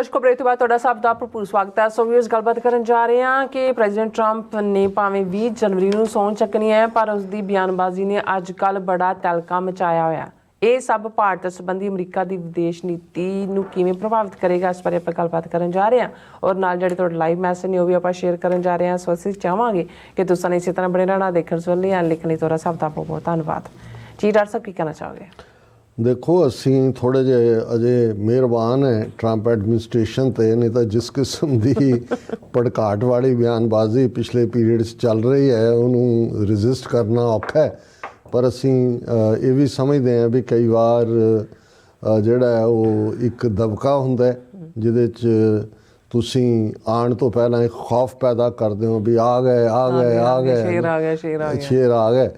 ਦਰਸ਼ਕੋ break ਤੋਂ ਬਾਅਦ ਤੁਹਾਡਾ ਸਭ ਦਾ ਭਰਪੂਰ ਸਵਾਗਤ ਹੈ। ਸੋ ਵੀਅਰਸ ਗੱਲਬਾਤ ਕਰਨ ਜਾ ਰਹੇ ਹਾਂ ਕਿ ਪ੍ਰੈਜ਼ੀਡੈਂਟ ਟਰੰਪ ਨੇ ਭਾਵੇਂ 20 ਜਨਵਰੀ ਨੂੰ ਸਹੁੰ ਚੱਕਣੀ ਹੈ, ਪਰ ਉਸਦੀ ਬਿਆਨਬਾਜ਼ੀ ਨੇ ਅੱਜ ਕੱਲ੍ਹ ਬੜਾ ਤਹਿਲਕਾ ਮਚਾਇਆ ਹੋਇਆ। ਇਹ ਸਭ ਭਾਰਤ ਸੰਬੰਧੀ ਅਮਰੀਕਾ ਦੀ ਵਿਦੇਸ਼ ਨੀਤੀ ਨੂੰ ਕਿਵੇਂ ਪ੍ਰਭਾਵਿਤ ਕਰੇਗਾ, ਇਸ ਬਾਰੇ ਆਪਾਂ ਗੱਲਬਾਤ ਕਰਨ ਜਾ ਰਹੇ ਹਾਂ। ਔਰ ਨਾਲ ਜਿਹੜੇ ਤੁਹਾਡੇ ਲਾਈਵ ਮੈਸੇਜ ਨੇ ਉਹ ਵੀ ਆਪਾਂ ਸ਼ੇਅਰ ਕਰਨ ਜਾ ਰਹੇ ਹਾਂ। ਸੋ ਅਸੀਂ ਚਾਹਾਂਗੇ ਕਿ ਤੁਸੀਂ ਇਸੇ ਤਰ੍ਹਾਂ ਬਣੇ ਰਹਿਣਾ। ਦੇਖਣ ਸੁਣਨ ਲਈ ਐਂਡ ਲਿਖਣ ਲਈ ਤੁਹਾਡਾ ਸਭ ਦਾ ਬਹੁਤ ਬਹੁਤ ਧੰਨਵਾਦ ਜੀ। ਡਾਕਟਰ ਸਾਹਿਬ ਕੀ ਕਹਿਣਾ ਚਾਹੋਗੇ? देखो ਅਸੀਂ ਥੋੜ੍ਹੇ ਜਿਹੇ ਅਜੇ ਮਿਹਰਬਾਨ ਹੈ ਟਰੰਪ ਐਡਮਿਨਿਸਟ੍ਰੇਸ਼ਨ 'ਤੇ, ਨਹੀਂ ਤਾਂ ਜਿਸ ਕਿਸਮ ਦੀ ਭੜਕਾਟ ਵਾਲੀ ਬਿਆਨਬਾਜ਼ੀ ਪਿਛਲੇ ਪੀਰੀਅਡ 'ਚ ਚੱਲ ਰਹੀ ਹੈ ਉਹਨੂੰ ਰਜਿਸਟ ਕਰਨਾ ਔਖਾ ਹੈ। ਪਰ ਅਸੀਂ ਇਹ ਵੀ ਸਮਝਦੇ ਹਾਂ ਵੀ ਕਈ ਵਾਰ ਜਿਹੜਾ ਹੈ ਉਹ ਇੱਕ ਦਬਕਾ ਹੁੰਦਾ ਜਿਹਦੇ 'ਚ ਤੁਸੀਂ ਆਉਣ ਤੋਂ ਪਹਿਲਾਂ ਇੱਕ ਖੌਫ ਪੈਦਾ ਕਰਦੇ ਹੋ ਵੀ ਆ ਗਏ ਸ਼ੇਰ ਆ ਗਏ।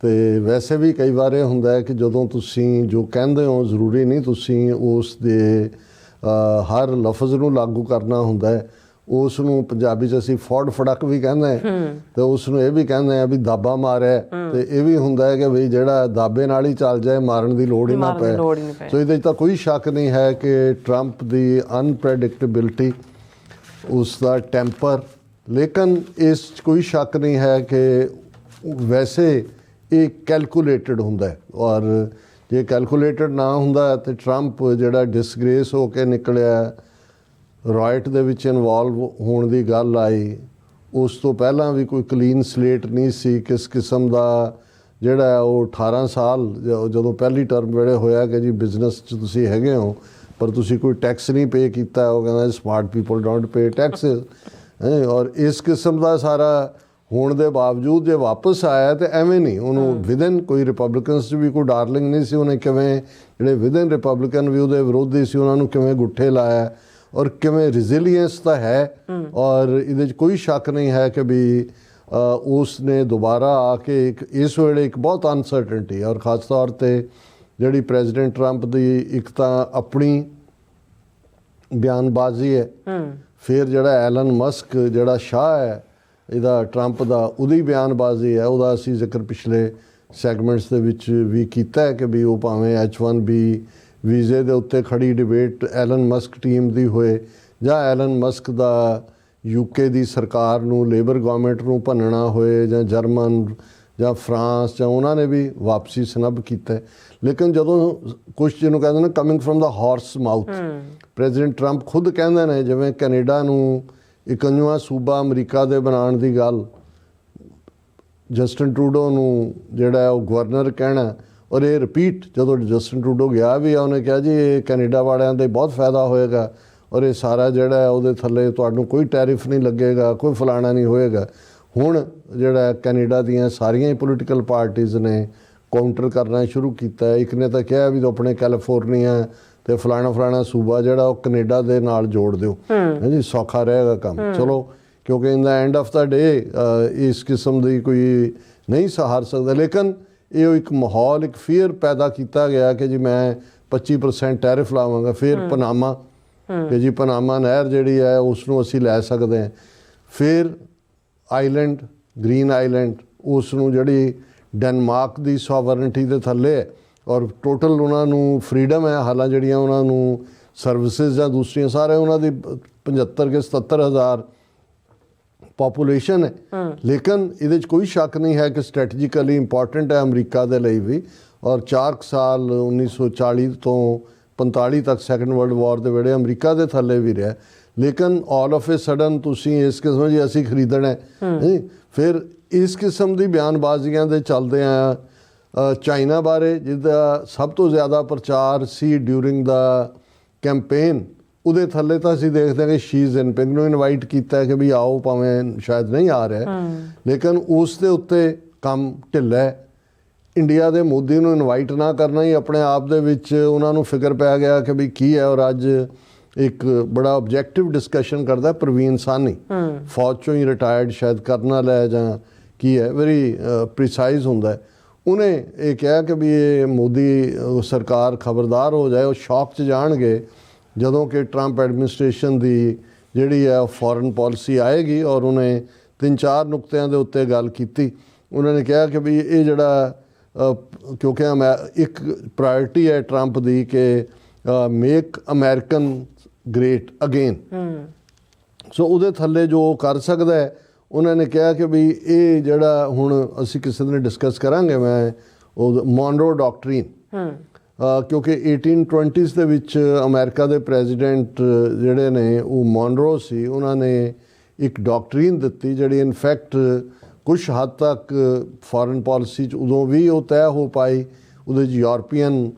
ਅਤੇ ਵੈਸੇ ਵੀ ਕਈ ਵਾਰ ਇਹ ਹੁੰਦਾ ਹੈ ਕਿ ਜਦੋਂ ਤੁਸੀਂ ਜੋ ਕਹਿੰਦੇ ਹੋ ਜ਼ਰੂਰੀ ਨਹੀਂ ਤੁਸੀਂ ਉਸ ਦੇ ਹਰ ਲਫ਼ਜ਼ ਨੂੰ ਲਾਗੂ ਕਰਨਾ ਹੁੰਦਾ ਹੈ। ਉਸ ਨੂੰ ਪੰਜਾਬੀ 'ਚ ਅਸੀਂ ਫੋੜ ਫੜਕ ਵੀ ਕਹਿੰਦੇ ਹਾਂ ਅਤੇ ਉਸ ਨੂੰ ਇਹ ਵੀ ਕਹਿੰਦੇ ਹਾਂ ਵੀ ਦਾਬਾ ਮਾਰਿਆ। ਅਤੇ ਇਹ ਵੀ ਹੁੰਦਾ ਹੈ ਕਿ ਬਈ ਜਿਹੜਾ ਦਾਬੇ ਨਾਲ ਹੀ ਚੱਲ ਜਾਏ, ਮਾਰਨ ਦੀ ਲੋੜ ਹੀ ਨਾ ਪਏ। ਸੋ ਇਹਦੇ 'ਚ ਤਾਂ ਕੋਈ ਸ਼ੱਕ ਨਹੀਂ ਹੈ ਕਿ ਟਰੰਪ ਦੀ ਅਨਪ੍ਰੈਡਿਕਟੇਬਿਲਿਟੀ, ਉਸ ਦਾ ਟੈਂਪਰ, ਲੇਕਿਨ ਇਸ 'ਚ ਕੋਈ ਸ਼ੱਕ ਨਹੀਂ ਹੈ ਕਿ ਵੈਸੇ ਇਹ ਕੈਲਕੂਲੇਟਡ ਹੁੰਦਾ ਹੈ। ਔਰ ਜੇ ਕੈਲਕੂਲੇਟਡ ਨਾ ਹੁੰਦਾ ਤਾਂ ਟਰੰਪ ਜਿਹੜਾ ਡਿਸਗ੍ਰੇਸ ਹੋ ਕੇ ਨਿਕਲਿਆ, ਰਾਇਟ ਦੇ ਵਿੱਚ ਇਨਵੋਲਵ ਹੋਣ ਦੀ ਗੱਲ ਆਈ, ਉਸ ਤੋਂ ਪਹਿਲਾਂ ਵੀ ਕੋਈ ਕਲੀਨ ਸਲੇਟ ਨਹੀਂ ਸੀ। ਕਿਸ ਕਿਸਮ ਦਾ ਜਿਹੜਾ ਉਹ 18 ਸਾਲ ਜਦੋਂ ਪਹਿਲੀ ਟਰਮ ਵੇਲੇ ਹੋਇਆ ਕਿ ਜੀ ਬਿਜ਼ਨਸ 'ਚ ਤੁਸੀਂ ਹੈਗੇ ਹੋ ਪਰ ਤੁਸੀਂ ਕੋਈ ਟੈਕਸ ਨਹੀਂ ਪੇ ਕੀਤਾ, ਉਹ ਕਹਿੰਦਾ smart people don't pay Texas. ਔਰ ਇਸ ਕਿਸਮ ਦਾ ਸਾਰਾ ਹੋਣ ਦੇ ਬਾਵਜੂਦ ਜੇ ਵਾਪਸ ਆਇਆ ਤਾਂ ਐਵੇਂ ਨਹੀਂ, ਉਹਨੂੰ ਵਿਦਨ ਕੋਈ ਰਿਪਬਲਿਕਨਸ 'ਚ ਵੀ ਕੋਈ ਡਾਰਲਿੰਗ ਨਹੀਂ ਸੀ। ਉਹਨੇ ਕਿਵੇਂ ਜਿਹੜੇ ਵਿਦਨ ਰਿਪਬਲਿਕਨ ਵੀ ਉਹਦੇ ਵਿਰੋਧੀ ਸੀ ਉਹਨਾਂ ਨੂੰ ਕਿਵੇਂ ਗੁੱਠੇ ਲਾਇਆ ਔਰ ਕਿਵੇਂ ਰਿਜ਼ੀਲੀਅੰਸ ਤਾਂ ਹੈ। ਔਰ ਇਹਦੇ 'ਚ ਕੋਈ ਸ਼ੱਕ ਨਹੀਂ ਹੈ ਕਿ ਵੀ ਉਸ ਨੇ ਦੁਬਾਰਾ ਆ ਕੇ ਇਸ ਵੇਲੇ ਇੱਕ ਬਹੁਤ ਅਨਸਰਟਨਟੀ ਔਰ ਖ਼ਾਸ ਤੌਰ 'ਤੇ ਜਿਹੜੀ ਪ੍ਰੈਜ਼ੀਡੈਂਟ ਟਰੰਪ ਦੀ ਇੱਕ ਤਾਂ ਆਪਣੀ ਬਿਆਨਬਾਜ਼ੀ ਹੈ, ਫਿਰ ਜਿਹੜਾ ਐਲਨ ਮਸਕ ਜਿਹੜਾ ਸ਼ਾਹ ਹੈ ਇਹਦਾ ਟਰੰਪ ਦਾ, ਉਹਦੀ ਬਿਆਨਬਾਜ਼ੀ ਹੈ। ਉਹਦਾ ਅਸੀਂ ਜ਼ਿਕਰ ਪਿਛਲੇ ਸੈਗਮੈਂਟਸ ਦੇ ਵਿੱਚ ਵੀ ਕੀਤਾ ਹੈ ਕਿ ਵੀ ਉਹ ਭਾਵੇਂ H1B ਵੀਜ਼ੇ ਦੇ ਉੱਤੇ ਖੜੀ ਡਿਬੇਟ ਐਲਨ ਮਸਕ ਟੀਮ ਦੀ ਹੋਏ ਜਾਂ ਐਲਨ ਮਸਕ ਦਾ UK ਦੀ ਸਰਕਾਰ ਨੂੰ, ਲੇਬਰ ਗੌਰਮੈਂਟ ਨੂੰ ਭੰਨਣਾ ਹੋਏ ਜਾਂ ਜਰਮਨ ਜਾਂ ਫਰਾਂਸ ਜਾਂ ਉਹਨਾਂ ਨੇ ਵੀ ਵਾਪਸੀ ਸਨੱਬ ਕੀਤਾ। ਲੇਕਿਨ ਜਦੋਂ ਕੁਛ ਜਿਹਨੂੰ ਕਹਿੰਦੇ ਨੇ coming from the horse mouth, president Trump ਖੁਦ ਕਹਿੰਦੇ ਨੇ ਜਿਵੇਂ ਕੈਨੇਡਾ ਨੂੰ 51ਵਾਂ ਸੂਬਾ ਅਮਰੀਕਾ ਦੇ ਬਣਾਉਣ ਦੀ ਗੱਲ, ਜਸਟਿਨ ਟਰੂਡੋ ਨੂੰ ਜਿਹੜਾ ਉਹ ਗਵਰਨਰ ਕਹਿਣਾ। ਔਰ ਇਹ ਰਿਪੀਟ ਜਦੋਂ ਜਸਟਿਨ ਟਰੂਡੋ ਗਿਆ ਵੀ ਆ ਉਹਨੇ ਕਿਹਾ ਜੀ ਇਹ ਕੈਨੇਡਾ ਵਾਲਿਆਂ ਦੇ ਬਹੁਤ ਫਾਇਦਾ ਹੋਏਗਾ ਔਰ ਇਹ ਸਾਰਾ ਜਿਹੜਾ ਹੈ ਉਹਦੇ ਥੱਲੇ ਤੁਹਾਨੂੰ ਕੋਈ ਟੈਰਿਫ ਨਹੀਂ ਲੱਗੇਗਾ, ਕੋਈ ਫਲਾਣਾ ਨਹੀਂ ਹੋਏਗਾ। ਹੁਣ ਜਿਹੜਾ ਕੈਨੇਡਾ ਦੀਆਂ ਸਾਰੀਆਂ ਹੀ ਪੋਲੀਟੀਕਲ ਪਾਰਟੀਜ਼ ਨੇ ਕਾਊਂਟਰ ਕਰਨਾ ਸ਼ੁਰੂ ਕੀਤਾ। ਇੱਕ ਨੇ ਤਾਂ ਕਿਹਾ ਵੀ ਆਪਣੇ ਕੈਲੀਫੋਰਨੀਆ ਅਤੇ ਫਲਾਣਾ ਸੂਬਾ ਜਿਹੜਾ ਉਹ ਕੈਨੇਡਾ ਦੇ ਨਾਲ ਜੋੜ ਦਿਓ ਜੀ, ਸੌਖਾ ਰਹੇਗਾ ਕੰਮ। ਚਲੋ ਕਿਉਂਕਿ ਇਨ ਦਾ ਐਂਡ ਆਫ ਦਾ ਡੇ ਇਸ ਕਿਸਮ ਦੀ ਕੋਈ ਨਹੀਂ ਸਹਾਰ ਸਕਦਾ। ਲੇਕਿਨ ਇਹ ਇੱਕ ਮਾਹੌਲ, ਇੱਕ ਫੀਅਰ ਪੈਦਾ ਕੀਤਾ ਗਿਆ ਕਿ ਜੀ ਮੈਂ 25% ਟੈਰਿਫ ਲਾਵਾਂਗਾ। ਫਿਰ ਪਨਾਮਾ ਕਿ ਜੀ ਪਨਾਮਾ ਨਹਿਰ ਜਿਹੜੀ ਹੈ ਉਸ ਨੂੰ ਅਸੀਂ ਲੈ ਸਕਦੇ ਹਾਂ। ਫਿਰ ਆਈਲੈਂਡ, ਗ੍ਰੀਨ ਆਈਲੈਂਡ, ਉਸ ਨੂੰ ਜਿਹੜੀ ਡੈਨਮਾਰਕ ਦੀ ਸੋਵਰਨਟੀ ਦੇ ਥੱਲੇ ਹੈ ਔਰ ਟੋਟਲ ਉਹਨਾਂ ਨੂੰ ਫਰੀਡਮ ਹੈ। ਹਾਲਾਂ ਜਿਹੜੀਆਂ ਉਹਨਾਂ ਨੂੰ ਸਰਵਿਸਿਜ਼ ਜਾਂ ਦੂਸਰੀਆਂ ਸਾਰੇ ਉਹਨਾਂ ਦੀ 75 ਕੇ 77 ਹਜ਼ਾਰ ਪਾਪੂਲੇਸ਼ਨ ਹੈ। ਲੇਕਿਨ ਇਹਦੇ 'ਚ ਕੋਈ ਸ਼ੱਕ ਨਹੀਂ ਹੈ ਕਿ ਸਟ੍ਰੈਟਜੀਕਲੀ ਇੰਪੋਰਟੈਂਟ ਹੈ ਅਮਰੀਕਾ ਦੇ ਲਈ ਵੀ। ਔਰ 4 ਸਾਲ 1940 ਤੋਂ 45 ਤੱਕ ਸੈਕੰਡ ਵਰਲਡ ਵਾਰ ਦੇ ਵੇਲੇ ਅਮਰੀਕਾ ਦੇ ਥੱਲੇ ਵੀ ਰਿਹਾ। ਲੇਕਿਨ ਆਲ ਆਫ ਏ ਸਡਨ ਤੁਸੀਂ ਇਸ ਕਿਸਮ ਜੀ ਅਸੀਂ ਖਰੀਦਣਾ ਹੈ। ਫਿਰ ਇਸ ਕਿਸਮ ਦੀ ਬਿਆਨਬਾਜ਼ੀਆਂ ਦੇ ਚੱਲਦੇ ਆ ਚਾਈਨਾ ਬਾਰੇ ਜਿਹਦਾ ਸਭ ਤੋਂ ਜ਼ਿਆਦਾ ਪ੍ਰਚਾਰ ਸੀ ਡਿਊਰਿੰਗ ਦਾ ਕੈਂਪੇਨ, ਉਹਦੇ ਥੱਲੇ ਤਾਂ ਅਸੀਂ ਦੇਖਦੇ ਹਾਂ ਕਿ ਸ਼ੀ ਜਿਨਪਿੰਗ ਨੂੰ ਇਨਵਾਈਟ ਕੀਤਾ ਕਿ ਵੀ ਆਓ, ਭਾਵੇਂ ਸ਼ਾਇਦ ਨਹੀਂ ਆ ਰਿਹਾ ਲੇਕਿਨ ਉਸ ਦੇ ਉੱਤੇ ਕੰਮ ਢਿੱਲਾ ਹੈ। ਇੰਡੀਆ ਦੇ ਮੋਦੀ ਨੂੰ ਇਨਵਾਈਟ ਨਾ ਕਰਨਾ ਹੀ ਆਪਣੇ ਆਪ ਦੇ ਵਿੱਚ ਉਹਨਾਂ ਨੂੰ ਫਿਕਰ ਪੈ ਗਿਆ ਕਿ ਵੀ ਕੀ ਹੈ। ਔਰ ਅੱਜ ਇੱਕ ਬੜਾ ਓਬਜੈਕਟਿਵ ਡਿਸਕਸ਼ਨ ਕਰਦਾ ਪ੍ਰਵੀਨ ਸਾਨੀ, ਫੌਜ 'ਚੋਂ ਹੀ ਰਿਟਾਇਰਡ ਸ਼ਾਇਦ ਕਰਨਲ ਹੈ ਜਾਂ ਕੀ ਹੈ, ਵੈਰੀ ਪ੍ਰੀਸਾਈਜ਼ ਹੁੰਦਾ ਹੈ। ਉਹਨੇ ਇਹ ਕਿਹਾ ਕਿ ਵੀ ਇਹ ਮੋਦੀ ਸਰਕਾਰ ਖਬਰਦਾਰ ਹੋ ਜਾਏ, ਉਹ ਸ਼ੌਕ 'ਚ ਜਾਣਗੇ ਜਦੋਂ ਕਿ ਟਰੰਪ ਐਡਮਿਨਿਸਟ੍ਰੇਸ਼ਨ ਦੀ ਜਿਹੜੀ ਹੈ ਫੋਰਨ ਪਾਲਿਸੀ ਆਏਗੀ। ਔਰ ਉਹਨੇ 3-4 ਨੁਕਤਿਆਂ ਦੇ ਉੱਤੇ ਗੱਲ ਕੀਤੀ। ਉਹਨਾਂ ਨੇ ਕਿਹਾ ਕਿ ਵੀ ਇਹ ਜਿਹੜਾ ਕਿਉਂਕਿ ਇੱਕ ਪ੍ਰਾਇਰਟੀ ਹੈ ਟਰੰਪ ਦੀ ਕਿ ਮੇਕ ਅਮਰੀਕਨ ਗ੍ਰੇਟ ਅਗੇਨ। ਸੋ ਉਹਦੇ ਥੱਲੇ ਜੋ ਕਰ ਸਕਦਾ ਹੈ, ਉਹਨਾਂ ਨੇ ਕਿਹਾ ਕਿ ਵੀ ਇਹ ਜਿਹੜਾ ਹੁਣ ਅਸੀਂ ਕਿਸੇ ਦਿਨ ਡਿਸਕਸ ਕਰਾਂਗੇ, ਮੈਂ ਉਹ ਮੌਨਰੋ ਡਾਕਟਰੀਨ, ਕਿਉਂਕਿ 1820s ਦੇ ਵਿੱਚ ਅਮਰੀਕਾ ਦੇ ਪ੍ਰੈਜ਼ੀਡੈਂਟ ਜਿਹੜੇ ਨੇ ਉਹ ਮੌਨਰੋ ਸੀ, ਉਹਨਾਂ ਨੇ ਇੱਕ ਡਾਕਟਰੀਨ ਦਿੱਤੀ ਜਿਹੜੀ ਇਨਫੈਕਟ ਕੁਛ ਹੱਦ ਤੱਕ ਫੋਰਨ ਪਾਲਿਸੀ 'ਚ ਉਦੋਂ ਵੀ ਉਹ ਤੈਅ ਹੋ ਪਾਈ। ਉਹਦੇ 'ਚ ਯੂਰਪੀਅਨ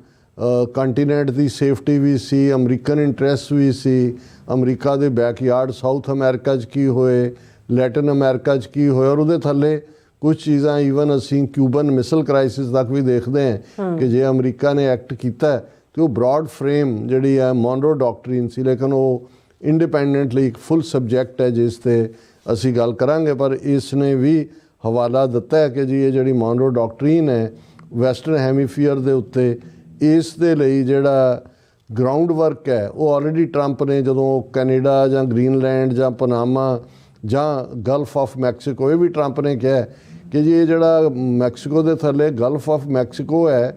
ਕੰਟੀਨੈਂਟ ਦੀ ਸੇਫਟੀ ਵੀ ਸੀ, ਅਮਰੀਕਨ ਇੰਟਰਸਟ ਵੀ ਸੀ, ਅਮਰੀਕਾ ਦੇ ਬੈਕਯਾਰਡ ਸਾਊਥ ਅਮਰੀਕਾ 'ਚ ਕੀ ਹੋਏ, ਲੈਟਿਨ ਅਮਰੀਕਾ 'ਚ ਕੀ ਹੋਇਆ, ਔਰ ਉਹਦੇ ਥੱਲੇ ਕੁਝ ਚੀਜ਼ਾਂ ਈਵਨ ਅਸੀਂ ਕਿਊਬਨ ਮਿਸਲ ਕ੍ਰਾਈਸਿਸ ਤੱਕ ਵੀ ਦੇਖਦੇ ਹਾਂ ਕਿ ਜੇ ਅਮਰੀਕਾ ਨੇ ਐਕਟ ਕੀਤਾ ਤੇ ਉਹ ਬ੍ਰੌਡ ਫਰੇਮ ਜਿਹੜੀ ਹੈ ਮੌਨਰੋ ਡਾਕਟਰੀਨ ਸੀ, ਲੇਕਿਨ ਉਹ ਇੰਡੀਪੈਂਡੈਂਟਲੀ ਇੱਕ ਫੁੱਲ ਸਬਜੈਕਟ ਹੈ ਜਿਸ 'ਤੇ ਅਸੀਂ ਗੱਲ ਕਰਾਂਗੇ। ਪਰ ਇਸ ਨੇ ਵੀ ਹਵਾਲਾ ਦਿੱਤਾ ਹੈ ਕਿ ਜੀ ਇਹ ਜਿਹੜੀ ਮੌਨਰੋ ਡਾਕਟਰੀਨ ਹੈ ਵੈਸਟਰਨ ਹੈਮੀਫੀਅਰ ਦੇ ਉੱਤੇ, ਇਸ ਦੇ ਲਈ ਜਿਹੜਾ ਗਰਾਊਂਡ ਵਰਕ ਹੈ ਉਹ ਆਲਰੇਡੀ ਟਰੰਪ ਨੇ ਜਦੋਂ ਕੈਨੇਡਾ ਜਾਂ ਗ੍ਰੀਨਲੈਂਡ ਜਾਂ ਪਨਾਮਾ ਜਾਂ ਗਲਫ ਆਫ ਮੈਕਸੀਕੋ, ਇਹ ਵੀ ਟਰੰਪ ਨੇ ਕਿਹਾ ਕਿ ਜੀ ਇਹ ਜਿਹੜਾ ਮੈਕਸੀਕੋ ਦੇ ਥੱਲੇ ਗਲਫ ਆਫ ਮੈਕਸੀਕੋ ਹੈ,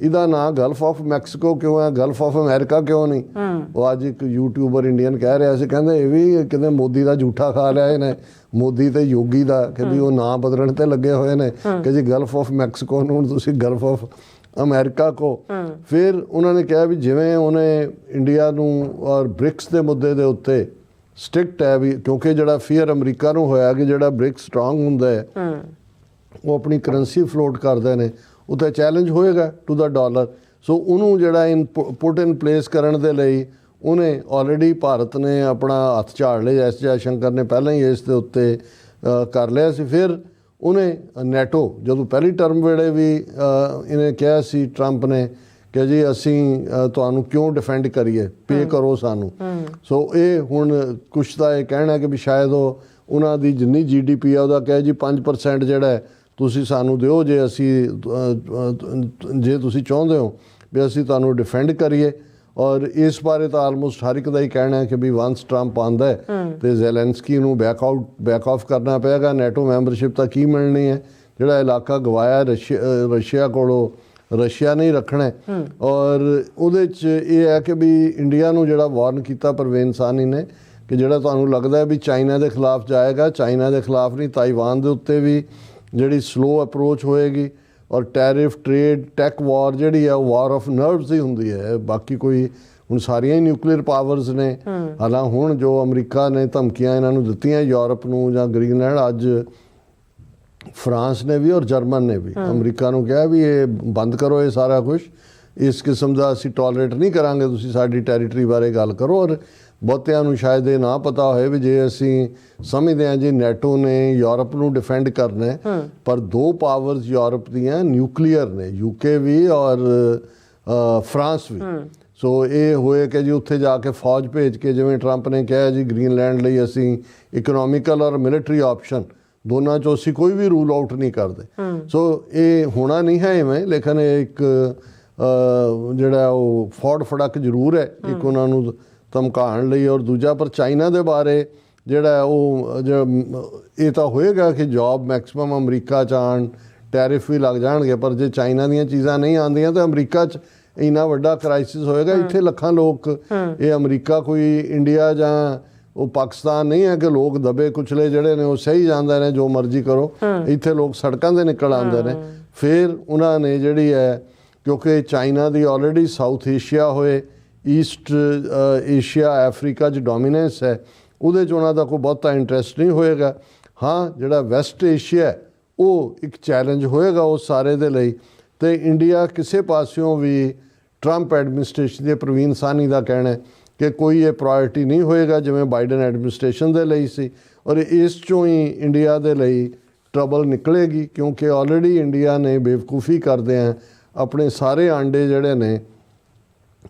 ਇਹਦਾ ਨਾਂ ਗਲਫ ਆਫ ਮੈਕਸੀਕੋ ਕਿਉਂ ਹੈ, ਗਲਫ ਆਫ ਅਮਰੀਕਾ ਕਿਉਂ ਨਹੀਂ। ਉਹ ਅੱਜ ਇੱਕ ਯੂਟਿਊਬਰ ਇੰਡੀਅਨ ਕਹਿ ਰਿਹਾ ਸੀ, ਕਹਿੰਦੇ ਇਹ ਵੀ ਕਿਤੇ ਮੋਦੀ ਦਾ ਝੂਠਾ ਖਾ ਲਿਆ ਇਹਨੇ, ਮੋਦੀ ਤੇ ਯੋਗੀ ਦਾ, ਕਿ ਵੀ ਉਹ ਨਾਂ ਬਦਲਣ ਤੇ ਲੱਗੇ ਹੋਏ ਨੇ ਕਿ ਜੀ ਗਲਫ ਆਫ ਮੈਕਸੀਕੋ ਨੂੰ ਹੁਣ ਤੁਸੀਂ ਗਲਫ ਆਫ ਅਮਰੀਕਾ ਕੋ। ਫਿਰ ਉਹਨਾਂ ਨੇ ਕਿਹਾ ਵੀ ਜਿਵੇਂ ਉਹਨੇ ਇੰਡੀਆ ਨੂੰ ਔਰ ਬ੍ਰਿਕਸ ਦੇ ਮੁੱਦੇ ਦੇ ਉੱਤੇ ਸਟ੍ਰਿਕਟ ਹੈ ਵੀ, ਕਿਉਂਕਿ ਜਿਹੜਾ ਫੀਅਰ ਅਮਰੀਕਾ ਨੂੰ ਹੋਇਆ ਕਿ ਜਿਹੜਾ ਬ੍ਰਿਕਸ ਸਟਰੋਂਗ ਹੁੰਦਾ ਹੈ ਉਹ ਆਪਣੀ ਕਰੰਸੀ ਫਲੋਟ ਕਰਦੇ ਨੇ, ਉਹ ਤਾਂ ਚੈਲੰਜ ਹੋਏਗਾ ਟੂ ਦਾ ਡਾਲਰ। ਸੋ ਉਹਨੂੰ ਜਿਹੜਾ ਪੁੱਟ ਇਨ ਪਲੇਸ ਕਰਨ ਦੇ ਲਈ ਉਹਨੇ ਆਲਰੇਡੀ ਭਾਰਤ ਨੇ ਆਪਣਾ ਹੱਥ ਝਾੜ ਲਿਆ, ਐਸ ਜੈ ਸ਼ੰਕਰ ਨੇ ਪਹਿਲਾਂ ਹੀ ਇਸ ਦੇ ਉੱਤੇ ਕਰ ਲਿਆ ਸੀ। ਫਿਰ ਉਹਨੇ ਨੈਟੋ ਜਦੋਂ ਪਹਿਲੀ ਟਰਮ ਵੇਲੇ ਵੀ ਇਹਨੇ ਕਿਹਾ ਸੀ ਟਰੰਪ ਨੇ ਕਿ ਜੀ ਅਸੀਂ ਤੁਹਾਨੂੰ ਕਿਉਂ ਡਿਫੈਂਡ ਕਰੀਏ, ਪੇ ਕਰੋ ਸਾਨੂੰ। ਸੋ ਇਹ ਹੁਣ ਕੁਛ ਦਾ ਇਹ ਕਹਿਣਾ ਕਿ ਵੀ ਸ਼ਾਇਦ ਉਹ ਉਹਨਾਂ ਦੀ ਜਿੰਨੀ GDP ਆ ਉਹਦਾ ਕਹੇ ਜੀ 5% ਜਿਹੜਾ ਤੁਸੀਂ ਸਾਨੂੰ ਦਿਓ, ਜੇ ਅਸੀਂ ਜੇ ਤੁਸੀਂ ਚਾਹੁੰਦੇ ਹੋ ਵੀ ਅਸੀਂ ਤੁਹਾਨੂੰ ਡਿਫੈਂਡ ਕਰੀਏ। ਔਰ ਇਸ ਬਾਰੇ ਤਾਂ ਆਲਮੋਸਟ ਹਰ ਇੱਕ ਦਾ ਹੀ ਕਹਿਣਾ ਹੈ ਕਿ ਵੀ ਵਾਂਸ ਟਰੰਪ ਆਉਂਦਾ ਹੈ ਤੇ ਜ਼ੈਲੈਂਸਕੀ ਨੂੰ ਬੈਕ ਆਫ ਕਰਨਾ ਪਏਗਾ, ਨੈਟੋ ਮੈਂਬਰਸ਼ਿਪ ਤਾਂ ਕੀ ਮਿਲਣੀ ਹੈ, ਜਿਹੜਾ ਇਲਾਕਾ ਗਵਾਇਆ ਰਸ਼ੀਆ ਕੋਲੋਂ ਰਸ਼ੀਆ ਨਹੀਂ ਰੱਖਣਾ। ਔਰ ਉਹਦੇ 'ਚ ਇਹ ਹੈ ਕਿ ਵੀ ਇੰਡੀਆ ਨੂੰ ਜਿਹੜਾ ਵਾਰਨ ਕੀਤਾ ਪਰਵੇਜ਼ ਸਾਨੀ ਨੇ ਕਿ ਜਿਹੜਾ ਤੁਹਾਨੂੰ ਲੱਗਦਾ ਹੈ ਵੀ ਚਾਈਨਾ ਦੇ ਖਿਲਾਫ ਜਾਏਗਾ, ਚਾਈਨਾ ਦੇ ਖਿਲਾਫ ਨਹੀਂ, ਤਾਈਵਾਨ ਦੇ ਉੱਤੇ ਵੀ ਜਿਹੜੀ ਸਲੋ ਅਪਰੋਚ ਹੋਏਗੀ। ਔਰ ਟੈਰਿਫ, ਟ੍ਰੇਡ, ਟੈਕ ਵਾਰ ਜਿਹੜੀ ਹੈ ਉਹ ਵਾਰ ਆਫ ਨਰਵਸ ਹੀ ਹੁੰਦੀ ਹੈ, ਬਾਕੀ ਕੋਈ ਹੁਣ ਸਾਰੀਆਂ ਹੀ ਨਿਊਕਲੀਅਰ ਪਾਵਰਸ ਨੇ। ਹਾਲਾਂ ਹੁਣ ਜੋ ਅਮਰੀਕਾ ਨੇ ਧਮਕੀਆਂ ਇਹਨਾਂ ਨੂੰ ਦਿੱਤੀਆਂ ਯੂਰਪ ਨੂੰ ਜਾਂ ਗ੍ਰੀਨਲੈਂਡ, ਅੱਜ ਫਰਾਂਸ ਨੇ ਵੀ ਔਰ ਜਰਮਨ ਨੇ ਵੀ ਅਮਰੀਕਾ ਨੂੰ ਕਿਹਾ ਵੀ ਇਹ ਬੰਦ ਕਰੋ, ਇਹ ਸਾਰਾ ਕੁਛ ਇਸ ਕਿਸਮ ਦਾ ਅਸੀਂ ਟੋਲਰੇਟ ਨਹੀਂ ਕਰਾਂਗੇ, ਤੁਸੀਂ ਸਾਡੀ ਟੈਰੀਟਰੀ ਬਾਰੇ ਗੱਲ ਕਰੋ। ਔਰ ਬਹੁਤਿਆਂ ਨੂੰ ਸ਼ਾਇਦ ਇਹ ਨਾ ਪਤਾ ਹੋਏ ਵੀ ਜੇ ਅਸੀਂ ਸਮਝਦੇ ਹਾਂ ਜੀ ਨੈਟੋ ਨੇ ਯੂਰਪ ਨੂੰ ਡਿਫੈਂਡ ਕਰਨਾ ਹੈ, ਪਰ ਦੋ ਪਾਵਰਸ ਯੂਰਪ ਦੀਆਂ ਨਿਊਕਲੀਅਰ ਨੇ, UK ਵੀ ਔਰ ਫਰਾਂਸ ਵੀ। ਸੋ ਇਹ ਹੋਏ ਕਿ ਜੀ ਉੱਥੇ ਜਾ ਕੇ ਫੌਜ ਭੇਜ ਕੇ, ਜਿਵੇਂ ਟਰੰਪ ਨੇ ਕਿਹਾ ਜੀ ਗ੍ਰੀਨਲੈਂਡ ਲਈ ਅਸੀਂ ਇਕਨੋਮਿਕਲ ਔਰ ਮਿਲਟਰੀ ਆਪਸ਼ਨ ਦੋਨਾਂ 'ਚੋਂ ਅਸੀਂ ਕੋਈ ਵੀ ਰੂਲ ਆਊਟ ਨਹੀਂ ਕਰਦੇ। ਸੋ ਇਹ ਹੋਣਾ ਨਹੀਂ ਹੈ ਇਵੇਂ, ਲੇਕਿਨ ਇਹ ਇੱਕ ਜਿਹੜਾ ਉਹ ਫੌੜ ਫੜਕ ਜ਼ਰੂਰ ਹੈ, ਇੱਕ ਉਹਨਾਂ ਨੂੰ ਧਮਕਾਉਣ ਲਈ। ਔਰ ਦੂਜਾ ਪਰ ਚਾਈਨਾ ਦੇ ਬਾਰੇ ਜਿਹੜਾ ਉਹ ਇਹ ਤਾਂ ਹੋਏਗਾ ਕਿ ਜੋਬ ਮੈਕਸਿਮਮ ਅਮਰੀਕਾ 'ਚ ਆਉਣ, ਟੈਰਿਫ ਵੀ ਲੱਗ ਜਾਣਗੇ, ਪਰ ਜੇ ਚਾਈਨਾ ਦੀਆਂ ਚੀਜ਼ਾਂ ਨਹੀਂ ਆਉਂਦੀਆਂ ਤਾਂ ਅਮਰੀਕਾ 'ਚ ਇੰਨਾ ਵੱਡਾ ਕ੍ਰਾਈਸਿਸ ਹੋਏਗਾ। ਇੱਥੇ ਲੱਖਾਂ ਲੋਕ, ਇਹ ਅਮਰੀਕਾ ਕੋਈ ਇੰਡੀਆ ਜਾਂ ਉਹ ਪਾਕਿਸਤਾਨ ਨਹੀਂ ਹੈ ਕਿ ਲੋਕ ਦਬੇ ਕੁਚਲੇ ਜਿਹੜੇ ਨੇ ਉਹ ਸਹੀ ਜਾਂਦੇ ਨੇ ਜੋ ਮਰਜ਼ੀ ਕਰੋ, ਇੱਥੇ ਲੋਕ ਸੜਕਾਂ 'ਤੇ ਨਿਕਲ ਆਉਂਦੇ ਨੇ। ਫਿਰ ਉਹਨਾਂ ਨੇ ਜਿਹੜੀ ਹੈ, ਕਿਉਂਕਿ ਚਾਈਨਾ ਦੀ ਆਲਰੇਡੀ ਸਾਊਥ ਏਸ਼ੀਆ ਹੋਏ, ਈਸਟ ਏਸ਼ੀਆ ਅਫਰੀਕਾ 'ਚ ਡੋਮੀਨੈਂਸ ਹੈ, ਉਹਦੇ 'ਚ ਉਹਨਾਂ ਦਾ ਕੋਈ ਬਹੁਤਾ ਇੰਟਰਸਟ ਨਹੀਂ ਹੋਏਗਾ। ਹਾਂ, ਜਿਹੜਾ ਵੈਸਟ ਏਸ਼ੀਆ ਉਹ ਇੱਕ ਚੈਲੰਜ ਹੋਏਗਾ ਉਸ ਸਾਰੇ ਦੇ ਲਈ। ਅਤੇ ਇੰਡੀਆ ਕਿਸੇ ਪਾਸਿਓਂ ਵੀ ਟਰੰਪ ਐਡਮਿਨਿਸਟ੍ਰੇਸ਼ਨ ਦੇ ਪ੍ਰਵੀਨ ਸਾਨੀ ਦਾ ਕਹਿਣਾ ਕਿ ਕੋਈ ਇਹ ਪ੍ਰਾਇਰਟੀ ਨਹੀਂ ਹੋਏਗਾ ਜਿਵੇਂ ਬਾਈਡਨ ਐਡਮਿਨਿਸਟ੍ਰੇਸ਼ਨ ਦੇ ਲਈ ਸੀ। ਔਰ ਇਸ 'ਚੋਂ ਹੀ ਇੰਡੀਆ ਦੇ ਲਈ ਟਰਬਲ ਨਿਕਲੇਗੀ, ਕਿਉਂਕਿ ਆਲਰੇਡੀ ਇੰਡੀਆ ਨੇ ਬੇਵਕੂਫੀ ਕਰਦਿਆਂ ਆਪਣੇ ਸਾਰੇ ਆਂਡੇ ਜਿਹੜੇ ਨੇ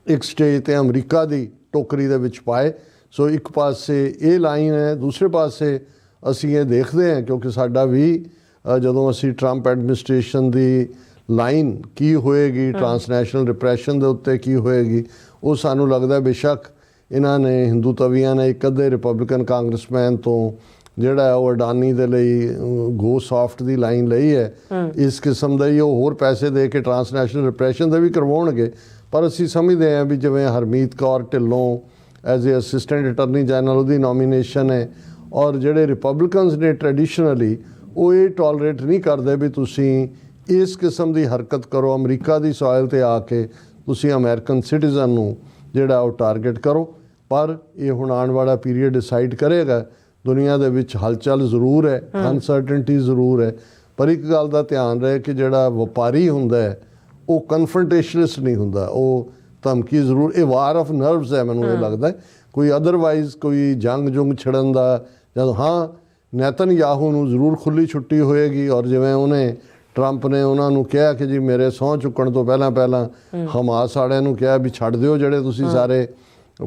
ਇੱਕ ਸਟੇਜ 'ਤੇ ਅਮਰੀਕਾ ਦੀ ਟੋਕਰੀ ਦੇ ਵਿੱਚ ਪਾਏ। ਸੋ ਇੱਕ ਪਾਸੇ ਇਹ ਲਾਈਨ ਹੈ, ਦੂਸਰੇ ਪਾਸੇ ਅਸੀਂ ਇਹ ਦੇਖਦੇ ਹਾਂ ਕਿਉਂਕਿ ਸਾਡਾ ਵੀ ਜਦੋਂ ਅਸੀਂ ਟਰੰਪ ਐਡਮਿਨਿਸਟ੍ਰੇਸ਼ਨ ਦੀ ਲਾਈਨ ਕੀ ਹੋਏਗੀ, ਟਰਾਂਸਨੈਸ਼ਨਲ ਰਿਪਰੈਸ਼ਨ ਦੇ ਉੱਤੇ ਕੀ ਹੋਏਗੀ, ਉਹ ਸਾਨੂੰ ਲੱਗਦਾ ਬੇਸ਼ੱਕ ਇਹਨਾਂ ਨੇ ਹਿੰਦੂ ਤਵੀਆਂ ਨੇ ਇੱਕ ਅੱਧੇ ਰਿਪਬਲਿਕਨ ਕਾਂਗਰਸਮੈਨ ਤੋਂ ਜਿਹੜਾ ਉਹ ਅਡਾਨੀ ਦੇ ਲਈ ਗੋ ਸੌਫਟ ਦੀ ਲਾਈਨ ਲਈ ਹੈ, ਇਸ ਕਿਸਮ ਦਾ ਹੀ ਉਹ ਹੋਰ ਪੈਸੇ ਦੇ ਕੇ ਟਰਾਂਸਨੈਸ਼ਨਲ ਰਿਪਰੈਸ਼ਨ ਦੇ ਵੀ ਕਰਵਾਉਣਗੇ। ਪਰ ਅਸੀਂ ਸਮਝਦੇ ਹਾਂ ਵੀ ਜਿਵੇਂ Harmeet Kaur Dhillon as a assistant attorney general ਉਹਦੀ ਨੋਮੀਨੇਸ਼ਨ ਹੈ। ਔਰ ਜਿਹੜੇ ਰਿਪਬਲਿਕਨਸ ਨੇ ਟ੍ਰੈਡੀਸ਼ਨਲੀ ਉਹ ਇਹ ਟੋਲਰੇਟ ਨਹੀਂ ਕਰਦੇ ਵੀ ਤੁਸੀਂ ਇਸ ਕਿਸਮ ਦੀ ਹਰਕਤ ਕਰੋ, ਅਮਰੀਕਾ ਦੀ ਸੋਇਲ ਤੇ ਆ ਕੇ ਤੁਸੀਂ ਅਮਰੀਕਨ ਸਿਟੀਜ਼ਨ ਨੂੰ ਜਿਹੜਾ ਉਹ ਟਾਰਗੇਟ ਕਰੋ। ਪਰ ਇਹ ਹੁਣ ਆਉਣ ਵਾਲਾ ਪੀਰੀਅਡ ਡਿਸਾਈਡ ਕਰੇਗਾ। ਦੁਨੀਆ ਦੇ ਵਿੱਚ ਹਲਚਲ ਜ਼ਰੂਰ ਹੈ, ਅਨਸਰਟਨਟੀ ਜ਼ਰੂਰ ਹੈ, ਪਰ ਇੱਕ ਗੱਲ ਦਾ ਧਿਆਨ ਰਹੇ ਕਿ ਜਿਹੜਾ ਵਪਾਰੀ ਹੁੰਦਾ ਹੈ ਉਹ ਕਨਫਰੰਟੇਸ਼ਨਿਸਟ ਨਹੀਂ ਹੁੰਦਾ, ਉਹ ਧਮਕੀ ਜ਼ਰੂਰ, ਇਹ ਵਾਰ ਆਫ ਨਰਵਸ ਹੈ ਮੈਨੂੰ ਇਹ ਲੱਗਦਾ ਹੈ। ਕੋਈ ਅਦਰਵਾਈਜ਼ ਕੋਈ ਜੰਗ ਛੜਨ ਦਾ ਜਦ ਹਾਂ ਨੇਤਨਯਾਹੂ ਨੂੰ ਜ਼ਰੂਰ ਖੁੱਲੀ ਛੁੱਟੀ ਹੋਏਗੀ। ਔਰ ਜਿਵੇਂ ਉਹਨੇ ਟਰੰਪ ਨੇ ਉਹਨਾਂ ਨੂੰ ਕਿਹਾ ਕਿ ਜੀ ਮੇਰੇ ਸਹੁੰ ਚੁੱਕਣ ਤੋਂ ਪਹਿਲਾਂ ਹਮਾਸ ਵਾਲਿਆਂ ਨੂੰ ਕਿਹਾ ਵੀ ਛੱਡ ਦਿਓ ਜਿਹੜੇ ਤੁਸੀਂ ਸਾਰੇ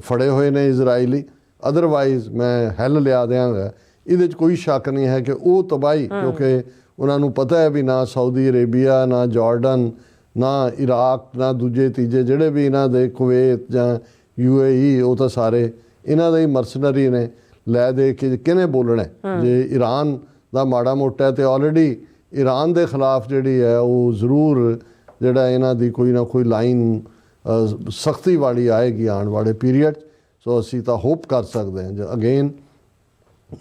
ਫੜੇ ਹੋਏ ਨੇ ਇਜ਼ਰਾਈਲੀ, ਅਦਰਵਾਈਜ਼ ਮੈਂ ਹੈਲ ਲਿਆ ਦਿਆਂਗਾ। ਇਹਦੇ 'ਚ ਕੋਈ ਸ਼ੱਕ ਨਹੀਂ ਹੈ ਕਿ ਉਹ ਤਬਾਹੀ, ਕਿਉਂਕਿ ਉਹਨਾਂ ਨੂੰ ਪਤਾ ਹੈ ਵੀ ਨਾ ਸਾਊਦੀ ਅਰੇਬੀਆ, ਨਾ ਜਾਰਡਨ, ਨਾ ਇਰਾਕ, ਨਾ ਦੂਜੇ ਤੀਜੇ ਜਿਹੜੇ ਵੀ ਇਹਨਾਂ ਦੇ ਕੁਵੈਤ ਜਾਂ UAE, ਉਹ ਤਾਂ ਸਾਰੇ ਇਹਨਾਂ ਦੇ ਹੀ ਮਰਸਨਰੀ ਨੇ। ਲੈ ਦੇ ਕੇ ਕਿਹਨੇ ਬੋਲਣਾ ਜੇ ਈਰਾਨ ਦਾ ਮਾੜਾ ਮੋਟਾ, ਤੇ ਆਲਰੇਡੀ ਈਰਾਨ ਦੇ ਖਿਲਾਫ ਜਿਹੜੀ ਹੈ ਉਹ ਜ਼ਰੂਰ ਜਿਹੜਾ ਇਹਨਾਂ ਦੀ ਕੋਈ ਨਾ ਕੋਈ ਲਾਈਨ ਸਖਤੀ ਵਾਲੀ ਆਏਗੀ ਆਉਣ ਵਾਲੇ ਪੀਰੀਅਡ। ਸੋ ਅਸੀਂ ਤਾਂ ਹੋਪ ਕਰ ਸਕਦੇ ਹਾਂ ਅਗੇਨ